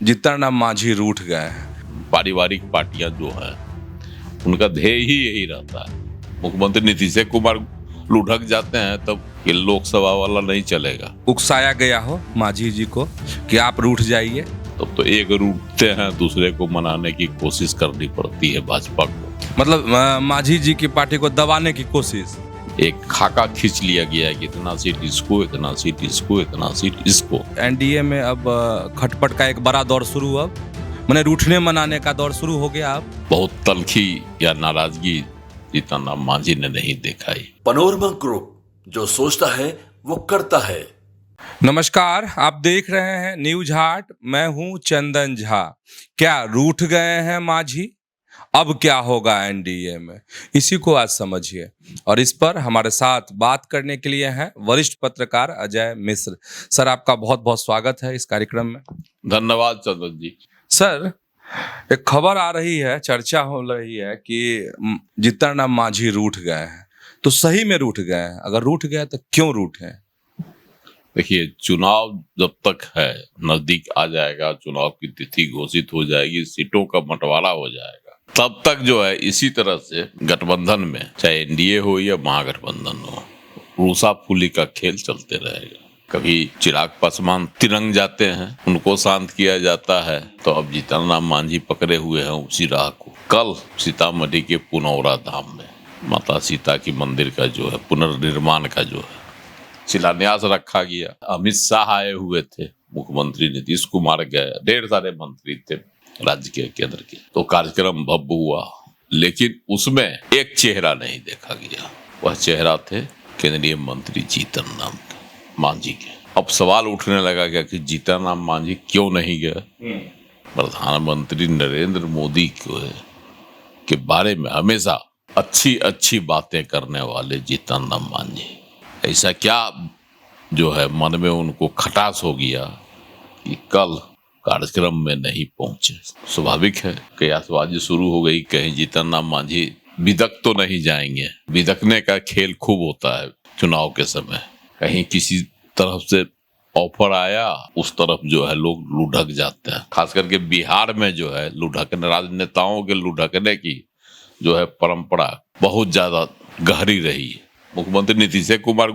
जीतन राम मांझी रूठ गए हैं। पारिवारिक पार्टियां जो है उनका ध्येय ही यही रहता है। मुख्यमंत्री नीतीश कुमार लुढ़क जाते हैं तब ये लोकसभा वाला नहीं चलेगा। उकसाया गया हो मांझी जी को कि आप रूठ जाइए, तब तो एक रूठते हैं दूसरे को मनाने की कोशिश करनी पड़ती है भाजपा को। मतलब मांझी जी की पार्टी को दबाने की कोशिश। एक खाका खींच लिया गया है कि इतना सीट इसको, इतना सीट इसको, इतना सीट इसको। एनडीए में अब खटपट का एक बड़ा दौर शुरू, अब मैंने रूठने मनाने का दौर शुरू हो गया। अब बहुत तलखी या नाराजगी जीतन राम मांझी ने नहीं दिखाई। पनोरमा ग्रुप, जो सोचता है वो करता है। नमस्कार, आप देख रहे हैं न्यूज हाट। मैं हूं चंदन झा। क्या रूठ गए हैं मांझी? अब क्या होगा एनडीए में, इसी को आज समझिए। और इस पर हमारे साथ बात करने के लिए हैं वरिष्ठ पत्रकार अजय मिश्र। सर, आपका बहुत बहुत स्वागत है इस कार्यक्रम में। धन्यवाद चंदन जी। सर, एक खबर आ रही है, चर्चा हो रही है कि जीतन राम मांझी रूठ गए हैं। तो सही में रूठ गए हैं? अगर रूठ गए तो क्यों रूठे? देखिए, चुनाव जब तक है, नजदीक आ जाएगा, चुनाव की तिथि घोषित हो जाएगी, सीटों का बंटवारा हो जाएगा, तब तक जो है इसी तरह से गठबंधन में, चाहे एनडीए हो या महागठबंधन हो, रूसा फूली का खेल चलते रहेगा। कभी चिराग पासवान तिरंग जाते हैं, उनको शांत किया जाता है, तो अब जीतन राम मांझी पकड़े हुए हैं उसी राह को। कल सीतामढ़ी के पुनौरा धाम में माता सीता की मंदिर का जो है पुनर्निर्माण का जो है शिलान्यास रखा गया। अमित शाह आए हुए थे, मुख्यमंत्री नीतीश कुमार गए, ढेर सारे मंत्री थे राज्य के, केंद्र के। तो कार्यक्रम भव्य हुआ, लेकिन उसमें एक चेहरा नहीं देखा गया। वह चेहरा थे केंद्रीय मंत्री जीतन राम मांझी के। अब सवाल उठने लगा क्या कि जीतन राम मांझी क्यों नहीं गए? प्रधानमंत्री नरेंद्र मोदी के बारे में हमेशा अच्छी अच्छी बातें करने वाले जीतन राम मांझी, ऐसा क्या जो है मन में उनको खटास हो गया कि कल कार्यक्रम में नहीं पहुंचे? स्वाभाविक है कि आतंकवादी शुरू हो गई, कहीं जीतन राम मांझी बिदक तो नहीं जाएंगे। बिदकने का खेल खूब होता है चुनाव के समय। कहीं किसी तरफ से ऑफर आया, उस तरफ जो है लोग लुढ़क जाते हैं। खास करके बिहार में जो है लुढ़कने, राजनेताओं के लुढ़कने की जो है परंपरा बहुत ज्यादा गहरी रही है। मुख्यमंत्री नीतीश कुमार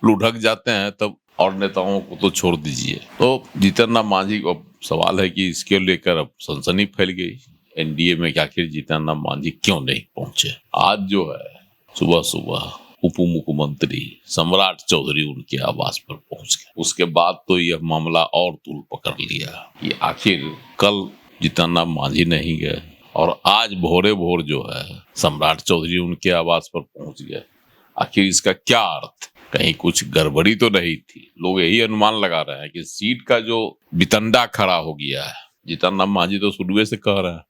लुढ़क जाते हैं तब, और नेताओं को तो छोड़ दीजिए। तो जीतन राम मांझी को सवाल है कि इसके लेकर अब सनसनी फैल गई एनडीए में कि आखिर जीतन राम मांझी क्यों नहीं पहुंचे। आज जो है सुबह सुबह उप मुख्यमंत्री सम्राट चौधरी उनके आवास पर पहुंच गए। उसके बाद तो यह मामला और तूल पकड़ लिया कि आखिर कल जीतन राम मांझी नहीं गए और आज भोरे भोर जो है सम्राट चौधरी उनके आवास पर पहुंच गए। आखिर इसका क्या अर्थ? कहीं कुछ गड़बड़ी तो नहीं थी? लोग यही अनुमान लगा रहे हैं कि सीट का जो बितंडा खड़ा हो गया है। जीतन राम मांझी तो शुरू से कह रहे हैं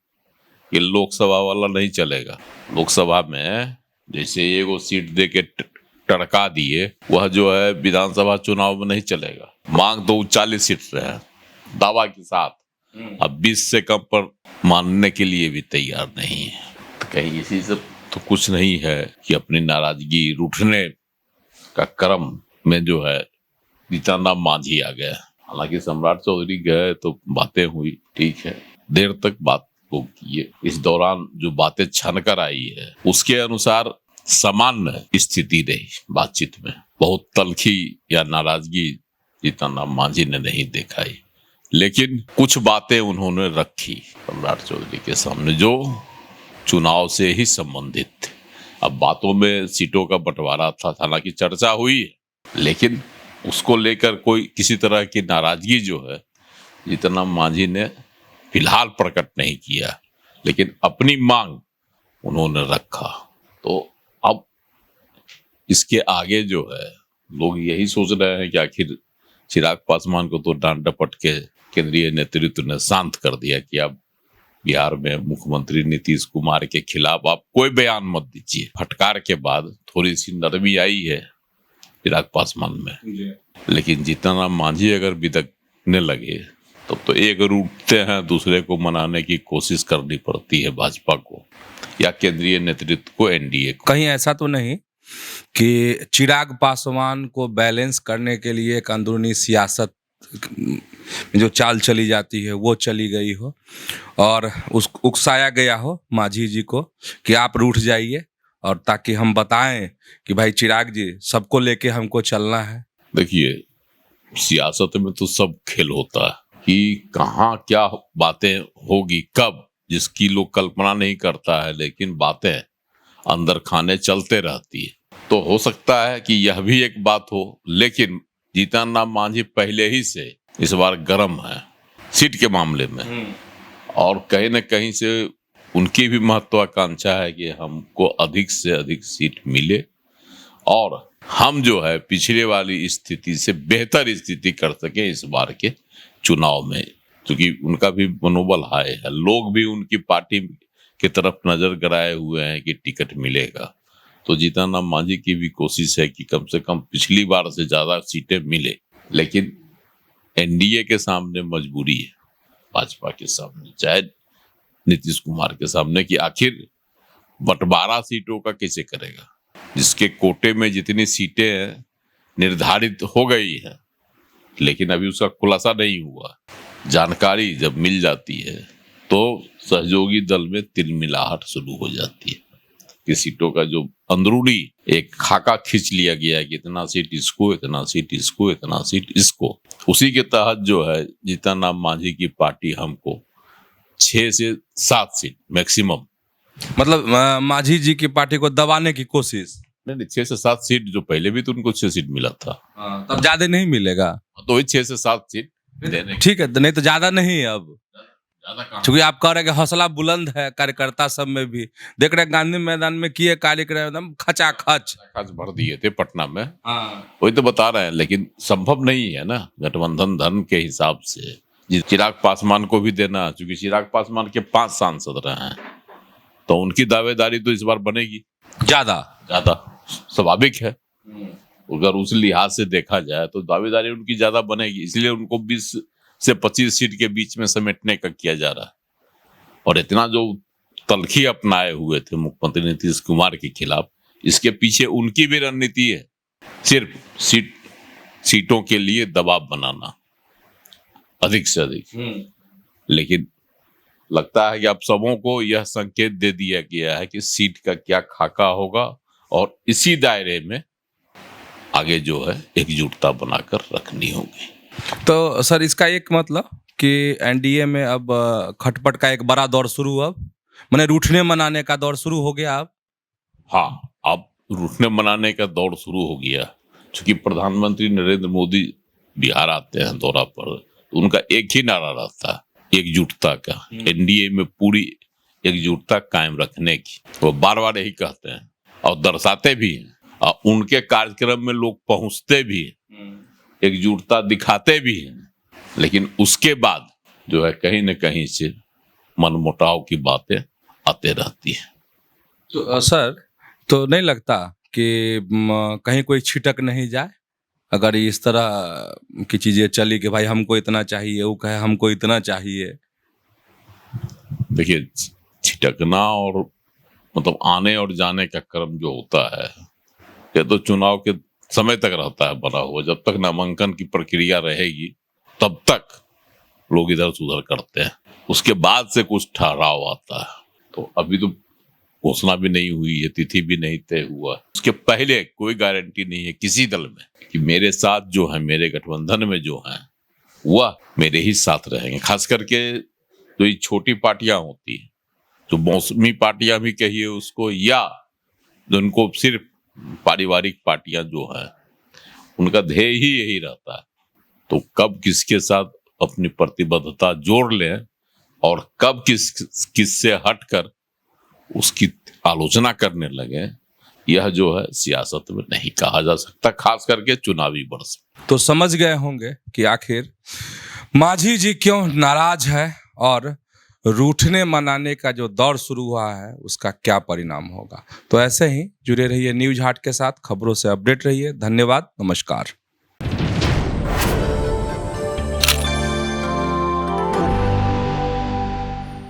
कि लोकसभा वाला नहीं चलेगा। लोकसभा में जैसे एगो सीट दे के टड़का दिए, वह जो है विधानसभा चुनाव में नहीं चलेगा। मांग तो 40 सीट रहे दावा के साथ, अब 20 से कम पर मानने के लिए भी तैयार नहीं है। कहीं इसी से तो कुछ नहीं है कि अपनी नाराजगी रूठने का क्रम में जो है जीतन राम मांझी आ गया। हालांकि सम्राट चौधरी गए तो बातें हुई, ठीक है, देर तक बात होगी। इस दौरान जो बातें छन कर आई है उसके अनुसार सामान्य स्थिति रही बातचीत में। बहुत तलखी या नाराजगी जीतन राम मांझी ने नहीं दिखाई, लेकिन कुछ बातें उन्होंने रखी सम्राट चौधरी के सामने जो चुनाव से ही संबंधित थे। अब बातों में सीटों का बंटवारा था, हालांकि चर्चा हुई है, लेकिन उसको लेकर कोई किसी तरह की नाराजगी जो है जीतन राम मांझी ने फिलहाल प्रकट नहीं किया, लेकिन अपनी मांग उन्होंने रखा। तो अब इसके आगे जो है लोग यही सोच रहे हैं कि आखिर चिराग पासवान को तो डांट डपट के केंद्रीय नेतृत्व ने शांत कर दिया कि अब बिहार में मुख्यमंत्री नीतीश कुमार के खिलाफ आप कोई बयान मत दीजिए। फटकार के बाद थोड़ी सी नरमी आई है चिराग पासवान में, लेकिन जीतन राम मांझी अगर बिदकने लगे तब तो एक रूठते हैं दूसरे को मनाने की कोशिश करनी पड़ती है भाजपा को या केंद्रीय नेतृत्व को, एनडीए को। कहीं ऐसा तो नहीं कि चिराग पासवान को बैलेंस करने के लिए एक अंदरूनी सियासत में जो चाल चली जाती है वो चली गई हो और उकसाया गया हो मांझी जी को कि आप रूठ जाइए, और ताकि हम बताएं कि भाई चिराग जी सबको लेके हमको चलना है। देखिए, सियासत में तो सब खेल होता है कि कहाँ क्या बातें होगी कब, जिसकी लोग कल्पना नहीं करता है, लेकिन बातें अंदर खाने चलते रहती है। तो हो सकता है कि यह भी एक बात हो, लेकिन जीतन राम मांझी पहले ही से इस बार गर्म है सीट के मामले में, और कहीं न कहीं से उनकी भी महत्वाकांक्षा है कि हमको अधिक से अधिक सीट मिले और हम जो है पिछले वाली स्थिति से बेहतर स्थिति कर सके इस बार के चुनाव में, क्योंकि उनका भी मनोबल हाई है। लोग भी उनकी पार्टी की तरफ नजर गड़ाए हुए हैं कि टिकट मिलेगा। तो जीतन राम मांझी की भी कोशिश है कि कम से कम पिछली बार से ज्यादा सीटें मिले, लेकिन एनडीए के सामने मजबूरी है, भाजपा के सामने, चाहे नीतीश कुमार के सामने, कि आखिर बंटवारा सीटों का कैसे करेगा। जिसके कोटे में जितनी सीटें हैं निर्धारित हो गई है, लेकिन अभी उसका खुलासा नहीं हुआ। जानकारी जब मिल जाती है तो सहयोगी दल में तिलमिलाहट शुरू हो जाती है कि सीटों का जो अंदरूनी एक खाका खींच लिया गया है कि इतना सीट इसको, इतना सीट इसको, इतना सीट इसको, उसी के तहत जो है जीतन राम मांझी की पार्टी हमको 6 से 7 सीट मैक्सिमम, मतलब मांझी जी की पार्टी को दबाने की कोशिश। नहीं 6 से 7 सीट, जो पहले भी तो उनको 6 सीट मिला था, तब ज्यादा नहीं मिलेगा, तो वही 6 से 7 सीट देने। ठीक है, नहीं तो ज्यादा नहीं। अब ज्यादा कहाँ? क्योंकि आप कह रहे हैं कि हौसला बुलंद है कार्यकर्ता सब में भी, देख रहे हैं गांधी मैदान में किए कार्यक्रम एकदम खचाखच खास भर दिए थे पटना में। वही तो बता रहे हैं, लेकिन संभव नहीं है ना गठबंधन धर्म के हिसाब से। चिराग पासवान को भी देना, क्योंकि चिराग पासवान के 5 सांसद रहे हैं, तो उनकी दावेदारी तो इस बार बनेगी ज्यादा स्वाभाविक है। अगर उस लिहाज से देखा जाए तो दावेदारी उनकी ज्यादा बनेगी, इसलिए उनको 20 से 25 सीट के बीच में समेटने का किया जा रहा है। और इतना जो तलखी अपनाए हुए थे मुख्यमंत्री नीतीश कुमार के खिलाफ, इसके पीछे उनकी भी रणनीति है, सिर्फ सीटों के लिए दबाव बनाना अधिक से अधिक। लेकिन लगता है कि अब सबों को यह संकेत दे दिया गया है कि सीट का क्या खाका होगा, और इसी दायरे में आगे जो है एकजुटता बनाकर रखनी होगी। तो सर इसका एक मतलब कि एनडीए में अब खटपट का एक बड़ा दौर शुरू, अब मैंने रूठने मनाने का दौर शुरू हो गया। अब हाँ, अब रूठने मनाने का दौर शुरू हो गया, क्योंकि प्रधानमंत्री नरेंद्र मोदी बिहार आते हैं दौरा पर, तो उनका एक ही नारा रहता है एकजुटता का, एनडीए में पूरी एकजुटता कायम रखने की। वो बार बार यही कहते हैं और दर्शाते भी हैं, और उनके कार्यक्रम में लोग पहुंचते भी हैं, एकजुटता दिखाते भी हैं, लेकिन उसके बाद जो है कहीं न कहीं से मनमुटाव की बातें आते रहती है। तो सर तो नहीं लगता कि कहीं कोई छिटक नहीं जाए अगर इस तरह की चीजें चली कि भाई हमको इतना चाहिए, वो कहे हमको इतना चाहिए? देखिए, छिटकना और मतलब आने और जाने का क्रम जो होता है, ये तो चुनाव के समय तक रहता है बना हुआ। जब तक नामांकन की प्रक्रिया रहेगी तब तक लोग इधर से उधर करते हैं, उसके बाद से कुछ ठहराव आता है। तो अभी तो घोषणा भी नहीं हुई है, तिथि भी नहीं तय हुआ, उसके पहले कोई गारंटी नहीं है किसी दल में कि मेरे साथ जो है, मेरे गठबंधन में जो है वह मेरे ही साथ रहेंगे। खास करके जो ये छोटी पार्टियां होती है, जो मौसमी पार्टियां भी कहिए उसको, या जो उनको सिर्फ पारिवारिक पार्टियां जो है, उनका ध्येय ही यही रहता है तो कब किसके साथ अपनी प्रतिबद्धता जोड़ लें और कब किससे हटकर उसकी आलोचना करने लगे, यह जो है सियासत में नहीं कहा जा सकता, खास करके चुनावी वर्ष। तो समझ गए होंगे कि आखिर मांझी जी क्यों नाराज है और रूठने मनाने का जो दौर शुरू हुआ है उसका क्या परिणाम होगा। तो ऐसे ही जुड़े रहिए न्यूज हाट के साथ, खबरों से अपडेट रहिए। धन्यवाद, नमस्कार।